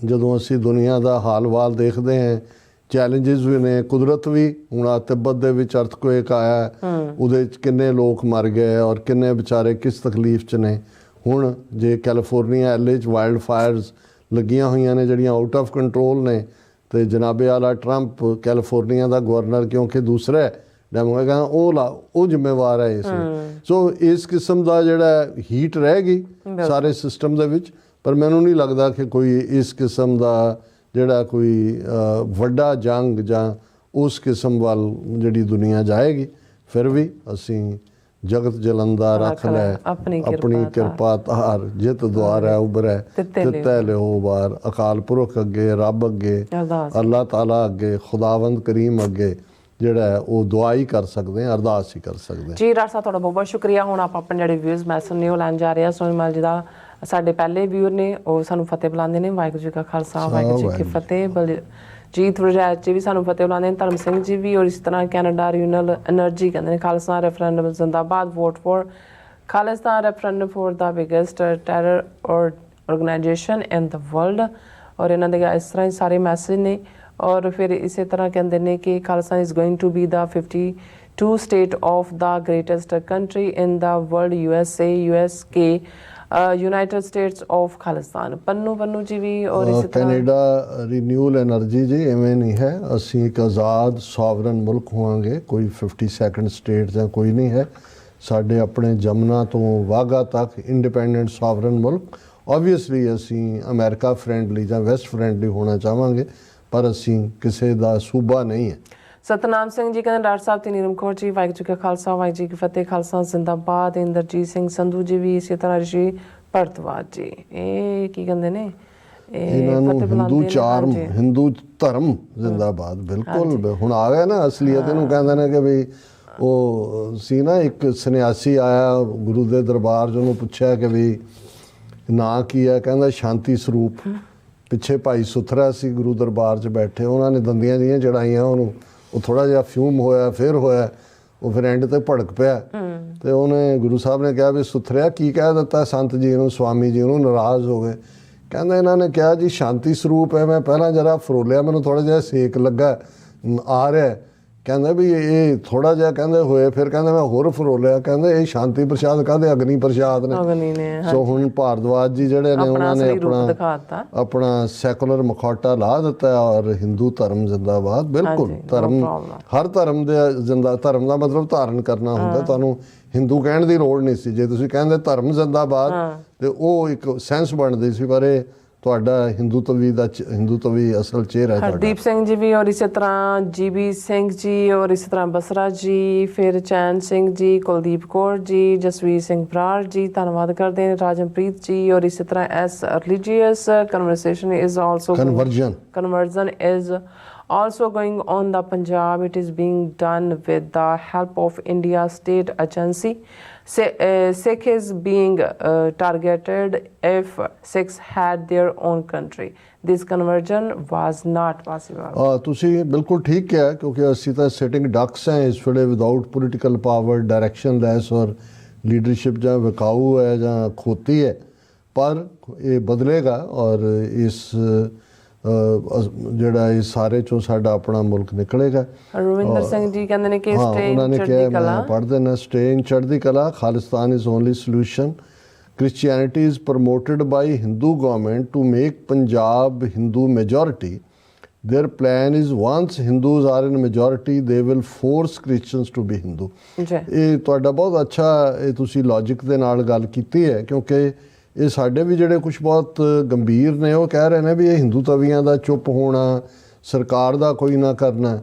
ਜਦੋਂ ਅਸੀਂ ਦੁਨੀਆ ਦਾ ਹਾਲ ਵਾਲ ਦੇਖਦੇ ਹਾਂ, ਚੈਲੰਜਸ ਵੀ ਨੇ, ਕੁਦਰਤ ਵੀ। ਹੁਣ ਆ ਤਿੱਬਤ ਦੇ ਵਿੱਚ ਅਰਥਕੁਏਕ ਆਇਆ, ਉਹਦੇ 'ਚ ਕਿੰਨੇ ਲੋਕ ਮਰ ਗਏ ਔਰ ਕਿੰਨੇ ਵਿਚਾਰੇ ਕਿਸ ਤਕਲੀਫ 'ਚ ਨੇ। ਹੁਣ ਜੇ ਕੈਲੀਫੋਰਨੀਆ LA 'ਚ ਵਾਈਲਡ ਫਾਇਰਸ ਲੱਗੀਆਂ ਹੋਈਆਂ ਨੇ ਜਿਹੜੀਆਂ ਆਊਟ ਆਫ ਕੰਟਰੋਲ ਨੇ, ਤੇ ਜਨਾਬੇ ਵਾਲਾ ਟਰੰਪ ਕੈਲੀਫੋਰਨੀਆ ਦਾ ਗਵਰਨਰ, ਕਿਉਂਕਿ ਦੂਸਰਾ ਡੈਮੋਕ੍ਰੇਟ ਉਹ ਜ਼ਿੰਮੇਵਾਰ ਹੈ ਇਸ। ਸੋ ਇਸ ਕਿਸਮ ਦਾ ਜਿਹੜਾ ਹੀਟ ਰਹੇਗੀ ਸਾਰੇ ਸਿਸਟਮ ਦੇ ਵਿੱਚ, ਪਰ ਮੈਨੂੰ ਨਹੀਂ ਲੱਗਦਾ ਕਿ ਕੋਈ ਇਸ ਕਿਸਮ ਦਾ ਜਿਹੜਾ ਕੋਈ ਵੱਡਾ ਜੰਗ ਜਾਂ ਉਸ ਕਿਸਮ ਵੱਲ ਜਿਹੜੀ ਦੁਨੀਆ ਜਾਏਗੀ। ਫਿਰ ਵੀ ਅਸੀਂ ਜਗਤ ਜਲੰਦਾ ਰੱਖ ਲੈ ਆਪਣੀ ਕਿਰਪਾ ਤਾਰ, ਜਿਤ ਦੁਆਰ ਹੈ ਉਭਰੈ ਤਿੱਤੈ ਲਿਓ ਬਾਰ। ਅਕਾਲ ਪੁਰਖ ਅੱਗੇ, ਰੱਬ ਅੱਗੇ, ਅੱਲਾਹ ਤਾਲਾ ਅੱਗੇ, ਖੁਦਾਵੰਦ ਕਰੀਮ ਅੱਗੇ ਜਿਹੜਾ ਹੈ ਉਹ ਦੁਆ ਹੀ ਕਰ ਸਕਦੇ ਹਾਂ, ਅਰਦਾਸ ਹੀ ਕਰ ਸਕਦੇ ਹਾਂ। ਜੀ ਡਾਕਟਰ ਸਾਹਿਬ ਤੁਹਾਡਾ ਬਹੁਤ ਬਹੁਤ ਸ਼ੁਕਰੀਆ। ਹੁਣ ਆਪਾਂ ਆਪਣੇ ਜਿਹੜੇ ਵਿਊਜ਼ ਮੈਸੇਜ ਨੇ ਉਹ ਲੈਣ ਜਾ ਰਹੇ ਹਾਂ। ਸੋਨੀਮਲ ਜੀ ਦਾ ਸਾਡੇ ਪਹਿਲੇ ਵਿਊਅਰ ਨੇ, ਉਹ ਸਾਨੂੰ ਫਤਿਹ ਬੁਲਾਉਂਦੇ ਨੇ। ਵਾਹਿਗੁਰੂ ਜੀ ਕਾ ਖਾਲਸਾ, ਵਾਹਿਗੁਰੂ ਜੀ ਕੀ ਫਤਿਹ। ਬਲਜੀਤ ਵਰਜੈਤ ਜੀ ਵੀ ਸਾਨੂੰ ਫਤਿਹ ਬੁਲਾਉਂਦੇ ਨੇ, ਧਰਮ ਸਿੰਘ ਜੀ ਵੀ, ਔਰ ਇਸ ਤਰ੍ਹਾਂ ਕੈਨੇਡਾ ਰੀਨਲ ਐਨਰਜੀ ਕਹਿੰਦੇ ਨੇ ਖਾਲਸਾ ਰੈਫਰੈਂਡਮ ਜ਼ਿੰਦਾਬਾਦ, vote for Khalistan referendum for the biggest terror organisation in the world. ਔਰ ਇਹਨਾਂ ਦੇ ਇਸ ਤਰ੍ਹਾਂ ਹੀ ਸਾਰੇ ਮੈਸੇਜ ਨੇ। ਔਰ ਫਿਰ ਇਸੇ ਤਰ੍ਹਾਂ ਕਹਿੰਦੇ ਨੇ ਕਿ Khalistan is going to be the 52 state of the greatest country in the world, USA, USK, United States of Khalistan. Pannu ji ਵੀ। ਔਰ ਇਸੇ ਤਰ੍ਹਾਂ ਕੈਨੇਡਾ ਰੀਨਿਊਲ ਐਨਰਜੀ ਜੀ ਐਵੇਂ ਨਹੀਂ ਹੈ, ਅਸੀਂ ਇੱਕ ਆਜ਼ਾਦ ਸੋਵਰਨ ਮੁਲਕ ਹੋਵਾਂਗੇ, ਕੋਈ 52nd ਸਟੇਟ ਜਾਂ ਕੋਈ ਨਹੀਂ ਹੈ। ਸਾਡੇ ਆਪਣੇ ਜਮਨਾ ਤੋਂ ਵਾਘਾ ਤੱਕ ਇੰਡੀਪੈਂਡੈਂਟ ਸੋਵਰਨ ਮੁਲਕ। ਓਬਵੀਅਸਲੀ ਅਸੀਂ ਅਮਰੀਕਾ ਫਰੈਂਡਲੀ ਜਾਂ ਵੈਸਟ ਫਰੈਂਡਲੀ ਹੋਣਾ ਚਾਹਾਂਗੇ, ਪਰ ਅਸੀਂ ਕਿਸੇ ਦਾ ਸੂਬਾ ਨਹੀਂ ਹੈ। ਸਤਨਾਮ ਸਿੰਘ ਜੀ ਕਹਿੰਦੇ ਡਾਕਟਰ ਸਾਹਿਬ ਤੇ ਨੀਰਮ ਕੌਰ ਜੀ, ਵਾਹਿਗੁਰੂ ਜੀ ਕਾ ਖਾਲਸਾ, ਵਾਹਿਗੁਰੂ ਜੀ ਕੀ ਫਤਿਹ। ਖਾਲਸਾ ਜ਼ਿੰਦਾਬਾਦ। ਇੰਦਰਜੀਤ ਸਿੰਘ ਸੰਧੂ ਜੀ ਵੀ, ਇਸੇ ਤਰ੍ਹਾਂ ਰਿਸ਼ੀ ਭਰਤਵਾਜ ਜੀ। ਇਹ ਕੀ ਕਹਿੰਦੇ ਨੇ, ਇਹਨਾਂ ਨੂੰ ਹਿੰਦੂ ਧਰਮ ਜ਼ਿੰਦਾਬਾਦ। ਬਿਲਕੁਲ ਹੁਣ ਆ ਗਿਆ ਨਾ ਅਸਲੀਅਤ ਇਹਨੂੰ ਕਹਿੰਦੇ ਨੇ ਕਿ ਵੀ ਉਹ ਸੀ ਨਾ ਇੱਕ ਸੰਨਿਆਸੀ ਆਇਆ ਗੁਰੂ ਦੇ ਦਰਬਾਰ 'ਚ, ਉਹਨੂੰ ਪੁੱਛਿਆ ਕਿ ਵੀ ਨਾਂ ਕੀ ਹੈ, ਕਹਿੰਦਾ ਸ਼ਾਂਤੀ ਸਰੂਪ। ਪਿੱਛੇ ਭਾਈ ਸੁਥਰਾ ਸੀ ਗੁਰੂ ਦਰਬਾਰ 'ਚ ਬੈਠੇ, ਉਹਨਾਂ ਨੇ ਦੰਦੀਆਂ ਜਿਹੀਆਂ ਚੜਾਈਆਂ ਉਹਨੂੰ, ਉਹ ਥੋੜ੍ਹਾ ਜਿਹਾ ਫਿਊਮ ਹੋਇਆ, ਫਿਰ ਹੋਇਆ, ਉਹ ਫਿਰ ਐਂਡ ਤੇ ਭੜਕ ਪਿਆ। ਤੇ ਉਹਨੇ ਗੁਰੂ ਸਾਹਿਬ ਨੇ ਕਿਹਾ ਵੀ ਸੁਥਰਿਆ ਕੀ ਕਹਿ ਦਿੱਤਾ ਸੰਤ ਜੀ ਨੂੰ, ਸਵਾਮੀ ਜੀ ਨੂੰ, ਨਾਰਾਜ਼ ਹੋ ਗਏ। ਕਹਿੰਦਾ ਇਹਨਾਂ ਨੇ ਕਿਹਾ ਜੀ ਸ਼ਾਂਤੀ ਸਰੂਪ ਹੈ, ਮੈਂ ਪਹਿਲਾਂ ਜਰਾ ਫਰੋਲਿਆ, ਮੈਨੂੰ ਥੋੜ੍ਹਾ ਜਿਹਾ ਸੇਕ ਲੱਗਾ ਆ ਰਿਹਾ। ਕਹਿੰਦਾ ਵੀ ਇਹ ਥੋੜ੍ਹਾ ਜਿਹਾ ਕਹਿੰਦੇ ਹੋਏ, ਫਿਰ ਕਹਿੰਦਾ ਮੈਂ ਹੋਰ ਫਰੋਲਿਆ, ਕਹਿੰਦੇ ਇਹ ਸ਼ਾਂਤੀ ਪ੍ਰਸ਼ਾਦ ਕਾਹਦੇ, ਅਗਨੀ ਪ੍ਰਸ਼ਾਦ ਨੇ। ਸੋ ਹੁਣ ਭਾਰਦਵਾਜ ਜੀ ਜਿਹੜੇ ਨੇ ਉਹਨਾਂ ਨੇ ਆਪਣਾ ਸੈਕੂਲਰ ਮੁਖੌਟਾ ਲਾ ਦਿੱਤਾ ਔਰ ਹਿੰਦੂ ਧਰਮ ਜ਼ਿੰਦਾਬਾਦ। ਬਿਲਕੁਲ ਧਰਮ, ਹਰ ਧਰਮ ਦੇ ਧਰਮ ਦਾ ਮਤਲਬ ਧਾਰਨ ਕਰਨਾ ਹੁੰਦਾ, ਤੁਹਾਨੂੰ ਹਿੰਦੂ ਕਹਿਣ ਦੀ ਲੋੜ ਨਹੀਂ ਸੀ। ਜੇ ਤੁਸੀਂ ਕਹਿੰਦੇ ਧਰਮ ਜ਼ਿੰਦਾਬਾਦ ਤੇ ਉਹ ਇੱਕ ਸੈਂਸ ਬਣਦੀ ਸੀ, ਪਰ ਇਹ ਤੁਹਾਡਾ ਹਿੰਦੂਤਵੀ ਅਸਲ ਚਿਹਰਾ ਹੈ। ਹਰਦੀਪ ਸਿੰਘ ਜੀ ਵੀ, ਔਰ ਇਸੇ ਤਰ੍ਹਾਂ GB ਸਿੰਘ ਜੀ, ਔਰ ਇਸੇ ਤਰ੍ਹਾਂ ਬਸਰਾ ਜੀ, ਫਿਰ ਚੈਨ ਸਿੰਘ ਜੀ, ਕੁਲਦੀਪ ਕੌਰ ਜੀ, ਜਸਵੀਰ ਸਿੰਘ ਬਰਾੜ ਜੀ, ਧੰਨਵਾਦ ਕਰਦੇ ਨੇ। ਰਾਜਮਪ੍ਰੀਤ ਜੀ, ਔਰ ਇਸੇ ਤਰ੍ਹਾਂ religious conversation is also conversion is also going on the Punjab. It is being done with the help of India State Agency. Sikh is being targeted if Sikhs had their own country. This conversion was not possible. ਤੁਸੀਂ ਬਿਲਕੁਲ ਠੀਕ ਕਿਹਾ, ਕਿਉਂਕਿ ਅਸੀਂ ਤਾਂ sitting ਡਕਸ ਹੈ ਇਸ ਵੇਲੇ, ਵਿਦਾਊਟ ਪੋਲੀਟੀਕਲ ਪਾਵਰ, ਡਾਇਰੈਕਸ਼ਨ ਲੈਸ ਔਰ ਲੀਡਰਸ਼ਿਪ ਜਾਂ ਵਿਕਾਊ ਹੈ ਜਾਂ ਖੋਤੀ ਹੈ। पर ये बदलेगा और इस ਜਿਹੜਾ ਇਹ ਸਾਰੇ ਚੋਂ ਸਾਡਾ ਆਪਣਾ ਮੁਲਕ ਨਿਕਲੇਗਾ। ਰਵਿੰਦਰ ਸਿੰਘ ਜੀ ਕਹਿੰਦੇ ਨੇ ਕਿ ਹਾਂ, ਸਟੇ ਉਹਨਾਂ ਇਨ ਨੇ ਚੜ੍ਹਦੀ ਕਿਹਾ, ਕਲਾ। ਮੈਂ ਪੜ੍ਹ ਦੇਣਾ, ਸਟੇ ਇਨ ਚੜ੍ਹਦੀ ਕਲਾ, Khalistan is only solution, Christianity is promoted by Hindu government to make Punjab Hindu majority. Their plan is once Hindus are in majority, they will force Christians to be Hindu. ਜੀ ਇਹ ਤੁਹਾਡਾ ਬਹੁਤ ਅੱਛਾ, ਇਹ ਤੁਸੀਂ ਲੌਜਿਕ ਦੇ ਨਾਲ ਗੱਲ ਕੀਤੀ ਹੈ, ਕਿਉਂਕਿ ਇਹ ਸਾਡੇ ਵੀ ਜਿਹੜੇ ਕੁਝ ਬਹੁਤ ਗੰਭੀਰ ਨੇ ਉਹ ਕਹਿ ਰਹੇ ਨੇ ਵੀ ਇਹ ਹਿੰਦੂ ਤਵੀਆਂ ਦਾ ਚੁੱਪ ਹੋਣਾ, ਸਰਕਾਰ ਦਾ ਕੋਈ ਨਾ ਕਰਨਾ,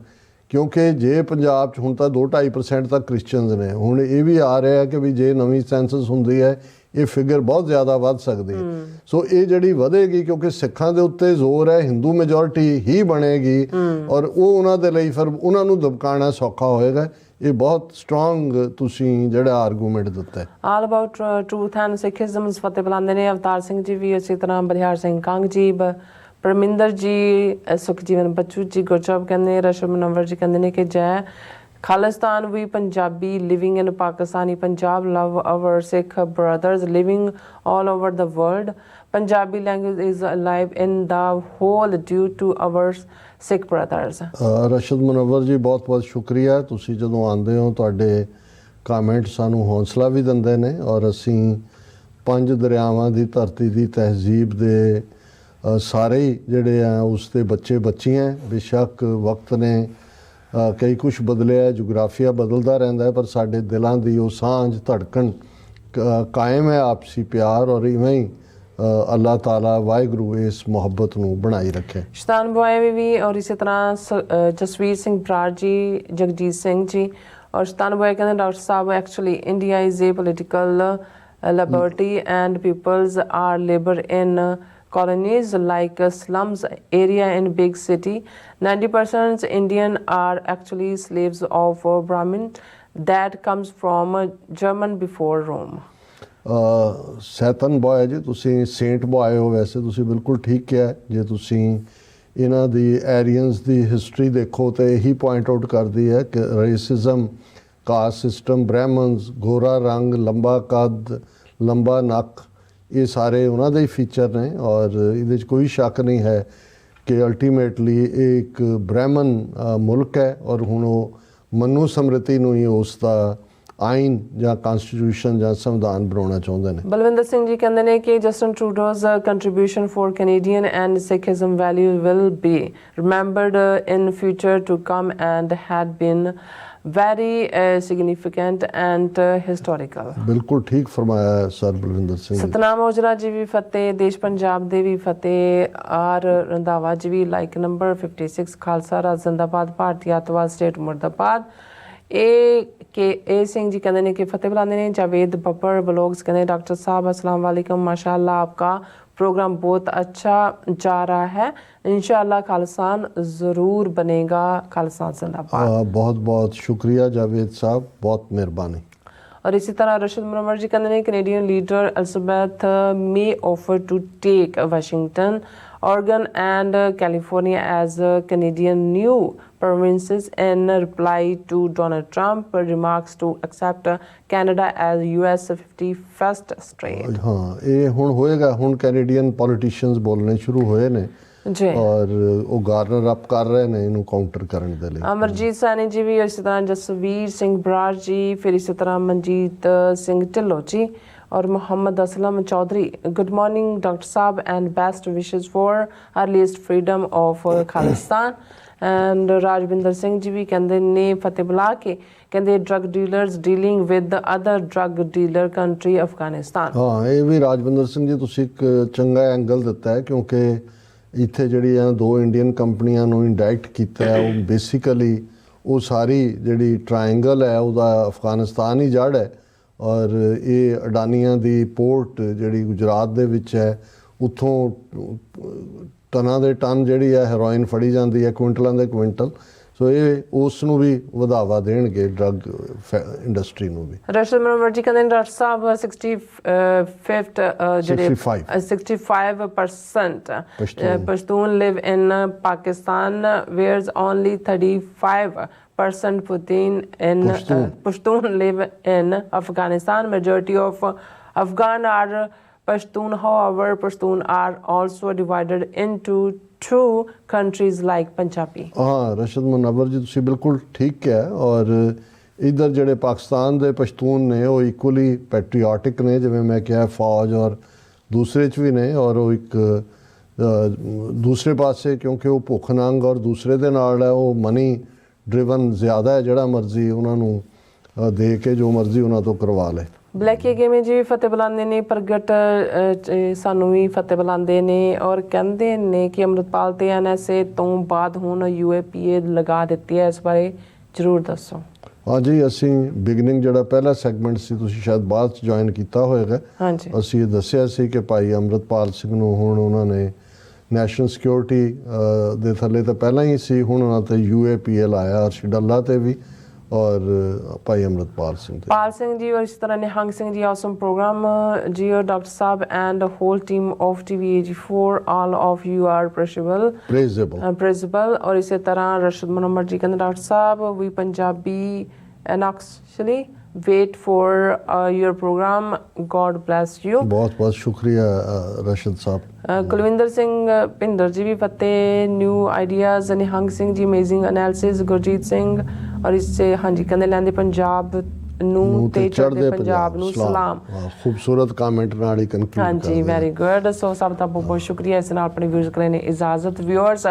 ਕਿਉਂਕਿ ਜੇ ਪੰਜਾਬ 'ਚ ਹੁਣ ਤਾਂ 2-2.5% ਤੱਕ ਕ੍ਰਿਸਚਨਸ ਨੇ, ਹੁਣ ਇਹ ਵੀ ਆ ਰਿਹਾ ਕਿ ਵੀ ਜੇ ਨਵੀਂ ਸੈਂਸਸ ਹੁੰਦੀ ਹੈ ਇਹ ਫਿਗਰ ਬਹੁਤ ਜ਼ਿਆਦਾ ਵੱਧ ਸਕਦੀ ਹੈ। ਸੋ ਇਹ ਜਿਹੜੀ ਵਧੇਗੀ ਕਿਉਂਕਿ ਸਿੱਖਾਂ ਦੇ ਉੱਤੇ ਜ਼ੋਰ ਹੈ, ਹਿੰਦੂ ਮੈਜੋਰਿਟੀ ਹੀ ਬਣੇਗੀ ਔਰ ਉਹ ਉਹਨਾਂ ਦੇ ਲਈ ਫਿਰ ਉਹਨਾਂ ਨੂੰ ਦਬਕਾਉਣਾ ਸੌਖਾ ਹੋਏਗਾ। ਇਹ ਬਹੁਤ ਸਟਰੋਂਗ ਤੁਸੀਂ ਜਿਹੜਾ ਆਰਗੂਮੈਂਟ ਦਿੱਤਾ ਹੈ। ਆਲ ਅਬਾਊਟ ਟਰੂਥ ਐਂਡ ਸਿੱਖਿਜ਼ਮ ਫਤਿਹ ਬੁਲਾਉਂਦੇ ਨੇ ਅਵਤਾਰ ਸਿੰਘ ਜੀ ਵੀ, ਇਸੇ ਤਰ੍ਹਾਂ ਬਲਿਹਾਰ ਸਿੰਘ ਕੰਗ ਜੀ, ਪਰਮਿੰਦਰ ਜੀ, ਸੁਖਜੀਵਨ ਬੱਚੂ ਜੀ, ਗੁਰਚਬ ਕਹਿੰਦੇ, ਰਸ਼ਮ ਮਨਵਰ ਜੀ ਕਹਿੰਦੇ ਨੇ ਕਿ ਜੈ Khalistan, we Punjabi living in Pakistani Punjab love our Sikh brothers living all over the world, Punjabi language is alive in the whole due to our Sikh brothers. Rashad Munawar ji, ਬਹੁਤ ਬਹੁਤ ਸ਼ੁਕਰੀਆ। ਤੁਸੀਂ ਜਦੋਂ ਆਉਂਦੇ ਹੋ ਤੁਹਾਡੇ ਕਾਮੈਂਟ ਸਾਨੂੰ ਹੌਸਲਾ ਵੀ ਦਿੰਦੇ ਨੇ ਔਰ ਅਸੀਂ ਪੰਜ ਦਰਿਆਵਾਂ ਦੀ ਧਰਤੀ ਦੀ ਤਹਿਜ਼ੀਬ ਦੇ ਸਾਰੇ ਹੀ ਜਿਹੜੇ ਆ ਉਸ ਦੇ ਬੱਚੇ ਬੱਚੀਆਂ। ਬੇਸ਼ੱਕ ਵਕਤ ਨੇ ਕਈ ਕੁਛ ਬਦਲਿਆ, ਜੁਗਰਾਫੀਆ ਬਦਲਦਾ ਰਹਿੰਦਾ ਹੈ, ਪਰ ਸਾਡੇ ਦਿਲਾਂ ਦੀ ਉਹ ਸਾਂਝ ਧੜਕਣ ਕਾਇਮ ਹੈ, ਆਪਸੀ ਪਿਆਰ, ਔਰ ਇਵੇਂ ਹੀ ਅੱਲਾਹ ਤਾਲਾ ਵਾਹਿਗੁਰੂ ਇਸ ਮੁਹੱਬਤ ਨੂੰ ਬਣਾਈ ਰੱਖੇ। ਸ਼ਤਾਨ ਬੋਏ ਵੀ ਔਰ ਇਸੇ ਤਰ੍ਹਾਂ ਜਸਵੀਰ ਸਿੰਘ ਬਰਾੜ ਜੀ, ਜਗਜੀਤ ਸਿੰਘ ਜੀ ਔਰ ਸ਼ਤਾਨ ਬੋਏ ਕਹਿੰਦੇ ਡਾਕਟਰ ਸਾਹਿਬ actually India is a political liberty and peoples are labour in colonies like slums area in big city. 90% Indian are actually slaves of Brahmin that comes from German before Rome. ਸੈਤਨ ਬੋਏ ਜੀ, ਤੁਸੀਂ Saint boy ਹੋ, ਵੈਸੇ ਤੁਸੀਂ ਬਿਲਕੁਲ ਠੀਕ ਕਿਹਾ। ਜੇ ਤੁਸੀਂ ਇਹਨਾਂ ਦੀ ਐਰੀਅਨਸ ਦੀ ਹਿਸਟਰੀ ਦੇਖੋ ਤਾਂ ਇਹੀ ਪੁਆਇੰਟ ਆਊਟ ਕਰਦੀ ਹੈ ਕਿ ਰੇਸਿਜ਼ਮ, ਕਾਸਟ ਸਿਸਟਮ, ਬ੍ਰਾਹਮਨਸ, ਗੋਰਾ ਰੰਗ, ਲੰਬਾ ਕੱਦ, ਲੰਬਾ ਨੱਕ, ਇਹ ਸਾਰੇ ਉਹਨਾਂ ਦੇ ਹੀ ਫੀਚਰ ਨੇ ਔਰ ਇਹਦੇ 'ਚ ਕੋਈ ਸ਼ੱਕ ਨਹੀਂ ਹੈ ਕਿ ਅਲਟੀਮੇਟਲੀ ਇਹ ਇੱਕ ਬ੍ਰਾਹਮਣ ਮੁਲਕ ਹੈ ਔਰ ਹੁਣ ਉਹ ਮਨੂ ਸਮ੍ਰਿਤੀ ਨੂੰ ਹੀ ਉਸ ਦਾ ਆਈਨ ਜਾਂ ਕਨਸਟੀਟਿਊਸ਼ਨ ਜਾਂ ਸੰਵਿਧਾਨ ਬਣਾਉਣਾ ਚਾਹੁੰਦੇ ਨੇ। ਬਲਵਿੰਦਰ ਸਿੰਘ ਜੀ ਕਹਿੰਦੇ ਨੇ ਕਿ Justin Trudeau's contribution for Canadian and Sikhism value will be remembered in future to come and had been very significant and historical. ਬਿਲਕੁਲ ਠੀਕ ਫਰਮਾਇਆ ਸਰ ਬਲਵਿੰਦਰ ਸਿੰਘ। ਸਤਨਾਮ ਔਜਲਾ ਜੀ ਵੀ ਫਤਿਹ, ਦੇਸ਼ ਪੰਜਾਬ ਦੇ ਵੀ ਫਤਿਹ, ਆਰ ਰੰਧਾਵਾ ਜੀ ਵੀ ਲਾਈਕ ਨੰਬਰ 56, ਖਾਲਸਾ ਰਾਜ ਜ਼ਿੰਦਾਬਾਦ, ਭਾਰਤੀ ਅੱਤਵਾਦ ਸਟੇਟ ਮੁਰਦਾਬਾਦ। ਏ ਸਿੰਘ ਜੀ ਕਹਿੰਦੇ ਨੇ ਕਿ ਫਤਿਹ ਬੁਲਾਉਂਦੇ ਨੇ। ਜਾਵੇਦ ਬੱਬਰ ਬਲੋਗਸ ਕਹਿੰਦੇ ਡਾਕਟਰ साहब अस्सलाम वालेकुम, माशाअल्लाह आपका प्रोग्राम बहुत अच्छा जा रहा है, इंशाअल्लाह खालिस्तान ज़रूर बनेगा, खालिस्तान जिंदाबाद। बहुत बहुत शुक्रिया जावेद साहब, बहुत मेहरबानी। और इसी तरह रशीद मुनव्वर जी कहते हैं Canadian leader Elizabeth May offer to take Washington, Oregon and California as Canadian new provinces in reply to Donald Trump remarks to accept Canada as US 51st state। हाँ, ये हुण होएगा, हुण कैनेडियन पॉलिटिशियंस बोलने शुरू होए ने जी और वो गार्नर अप कर रहे ने इनू काउंटर करने दे लिए। अमरजीत सैनी जी भी, इसी तरह जसवीर सिंह बराड़ जी, फिर इसी तरह मनजीत सिंह ढिल्लों जी और Mohammad Aslam Chaudhary. Good morning doctor साहब and best wishes for earliest freedom of Khalistan. And Rajvinder Singh ji भी कहते ने फतेह बुला के कहते drug dealers dealing with other drug dealer country Afghanistan. हाँ, ये भी राजविंदर सिंह जी तुसी एक चंगा एंगल दिता है क्योंकि ਇੱਥੇ ਜਿਹੜੀਆਂ ਦੋ ਇੰਡੀਅਨ ਕੰਪਨੀਆਂ ਨੂੰ ਇੰਡਾਇਰੈਕਟ ਕੀਤਾ ਹੈ ਉਹ ਬੇਸਿਕਲੀ ਉਹ ਸਾਰੀ ਜਿਹੜੀ ਟ੍ਰਾਇੰਗਲ ਹੈ ਉਹਦਾ ਅਫਗਾਨਿਸਤਾਨ ਹੀ ਜੜ ਹੈ ਔਰ ਇਹ ਅਡਾਨੀਆਂ ਦੀ ਪੋਰਟ ਜਿਹੜੀ ਗੁਜਰਾਤ ਦੇ ਵਿੱਚ ਹੈ ਉੱਥੋਂ ਟਨਾਂ ਦੇ ਟਨ ਜਿਹੜੀ ਹੈ ਹੈਰੋਇਨ ਫੜੀ ਜਾਂਦੀ ਹੈ, ਕੁਇੰਟਲਾਂ ਦੇ ਕੁਇੰਟਲ। ਸੋ ਇਹ ਉਸ ਨੂੰ ਵੀ ਵਧਾਵਾ ਦੇਣਗੇ ਡਰੱਗ ਇੰਡਸਟਰੀ ਨੂੰ ਵੀ। ਰਸ਼ਦ ਮਨਵਰ ਜੀ ਕਹਿੰਦੇ doctor Sahib 65% Pashtun Liv in Pakistan whereas only 35% Pashtun live in Afghanistan. Majority of Afghan are Pashtun. However, Pashtun are also divided into two countries like Punjabi. ਹਾਂ ਰਸ਼ਦ ਮੁਨੱਵਰ ਜੀ ਤੁਸੀਂ ਬਿਲਕੁਲ ਠੀਕ ਕਿਹਾ ਔਰ ਇੱਧਰ ਜਿਹੜੇ ਪਾਕਿਸਤਾਨ ਦੇ ਪਸ਼ਤੂਨ ਨੇ ਉਹ ਇਕੁਅਲੀ ਪੈਟਰੀਆਟਿਕ ਨੇ ਜਿਵੇਂ ਮੈਂ ਕਿਹਾ ਫੌਜ ਔਰ ਦੂਸਰੇ 'ਚ ਵੀ ਨੇ ਔਰ ਉਹ ਇੱਕ ਦੂਸਰੇ ਪਾਸੇ ਕਿਉਂਕਿ ਉਹ ਭੁੱਖ ਨੰਗ ਔਰ ਦੂਸਰੇ ਦੇ ਨਾਲ ਹੈ ਉਹ ਮਨੀ ਡਰਿਵਨ ਜ਼ਿਆਦਾ ਹੈ ਜਿਹੜਾ ਮਰਜ਼ੀ ਉਹਨਾਂ ਨੂੰ ਦੇ ਕੇ ਜੋ ਮਰਜ਼ੀ ਉਹਨਾਂ ਤੋਂ ਕਰਵਾ ਲੇ ਬਲੈਕੀ ਗੇਮੇ ਜੀ ਫਤਿਹ ਬੁਲਾਉਂਦੇ ਨੇ ਪ੍ਰਗਟ ਸਾਨੂੰ ਵੀ ਫਤਿਹ ਬੁਲਾਉਂਦੇ ਨੇ ਔਰ ਕਹਿੰਦੇ ਨੇ ਕਿ ਅੰਮ੍ਰਿਤਪਾਲ ਤੇ NSA ਤੋਂ ਬਾਅਦ ਹੁਣ UAPA ਲਗਾ ਦਿੱਤੀ ਹੈ ਇਸ ਬਾਰੇ ਜ਼ਰੂਰ ਦੱਸੋ ਹਾਂਜੀ ਅਸੀਂ ਬਿਗਨਿੰਗ ਜਿਹੜਾ ਪਹਿਲਾ ਸੈਗਮੈਂਟ ਸੀ ਤੁਸੀਂ ਸ਼ਾਇਦ ਬਾਅਦ ਚ ਜੁਆਇਨ ਕੀਤਾ ਹੋਏਗਾ ਹਾਂਜੀ ਅਸੀਂ ਇਹ ਦੱਸਿਆ ਸੀ ਕਿ ਭਾਈ ਅੰਮ੍ਰਿਤਪਾਲ ਸਿੰਘ ਨੂੰ ਹੁਣ ਉਹਨਾਂ ਨੇ ਨੈਸ਼ਨਲ ਸਿਕਿਉਰਿਟੀ ਦੇ ਥੱਲੇ ਤਾਂ ਪਹਿਲਾਂ ਹੀ ਸੀ ਹੁਣ ਉਹਨਾਂ ਤੇ UAPA ਲਾਇਆ ਅਰਸ਼ਦ ਡੱਲਾ ਤੇ ਵੀ ਔਰ ਭਾਈ ਅੰਮ੍ਰਿਤਪਾਲ ਸਿੰਘ ਤੇ ਪਾਲ ਸਿੰਘ ਜੀ ਔਰ ਇਸ ਤਰ੍ਹਾਂ ਨਿਹੰਗ ਸਿੰਘ ਜੀ awesome program ਜੀ ਔਰ doctor Sahib and whole team of TV84 all of you are praisable ਔਰ ਇਸੇ ਤਰ੍ਹਾਂ ਰਸ਼ਦ ਮੁਨੱਵਰ ਜੀ ਕਹਿੰਦੇ doctor Sahib we Punjabi and actually wait for your program god bless you ਬਹੁਤ ਬਹੁਤ ਸ਼ੁਕਰੀਆ ਰਸ਼ਦ ਸਾਹਿਬ ਕੁਲਵਿੰਦਰ ਸਿੰਘ ਭਿੰਦਰ ਜੀ ਵੀ ਫਤਿਹ new ideas Nihang Singh ji amazing analysis Gurjeet Singh ਔਰ ਇਸੇ ਹਾਂਜੀ ਕਹਿੰਦੇ ਲੈਂਦੇ ਪੰਜਾਬ ਨੂੰ ਤੇ ਚੜ੍ਹਦੇ ਪੰਜਾਬ ਨੂੰ ਸਲਾਮ ਖੂਬਸੂਰਤ ਕਮੈਂਟ ਨਾਲ ਹੀ ਕਨਕਲੂਡ ਹਾਂਜੀ ਵੈਰੀ ਗੁੱਡ ਸੋ ਸਭ ਦਾ ਬਹੁਤ ਬਹੁਤ ਸ਼ੁਕਰੀਆ ਇਸ ਨਾਲ ਆਪਣੇ ਵਿਊਜ਼ ਕਰਨ ਇਜਾਜ਼ਤ ਵਿਊਅਰਸ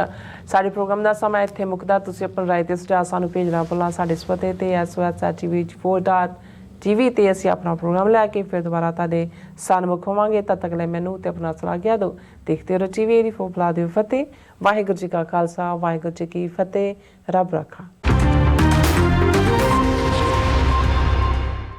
ਸਾਡੇ ਪ੍ਰੋਗਰਾਮ ਦਾ ਸਮਾਂ ਇੱਥੇ ਮੁੱਕਦਾ ਤੁਸੀਂ ਆਪਣੀ ਰਾਏ ਤੇ ਸੁਝਾਅ ਸਾਨੂੰ ਭੇਜਣਾ ਭੁੱਲਣਾ ਸਾਡੇ ਸਪਤੇ ਤੇ sos@tv4.tv ਤੇ ਅਸੀਂ ਆਪਣਾ ਪ੍ਰੋਗਰਾਮ ਲੈ ਕੇ ਫਿਰ ਦੁਬਾਰਾ ਤੁਹਾਡੇ ਸਨਮੁਖ ਹੋਵਾਂਗੇ ਤਦ ਤੱਕ ਲਈ ਮੈਨੂੰ ਤੇ ਆਪਣਾ ਸਲਾਹ ਗਿਆ ਦਿਓ ਦੇਖਦੇ ਰਹੋ TV84 ਬੁਲਾ ਦਿਓ ਫਤਿਹ ਵਾਹਿਗੁਰੂ ਜੀ ਕਾ ਖਾਲਸਾ ਵਾਹਿਗੁਰੂ ਜੀ ਕੀ ਫਤਿਹ ਰੱਬ ਰਾਖਾ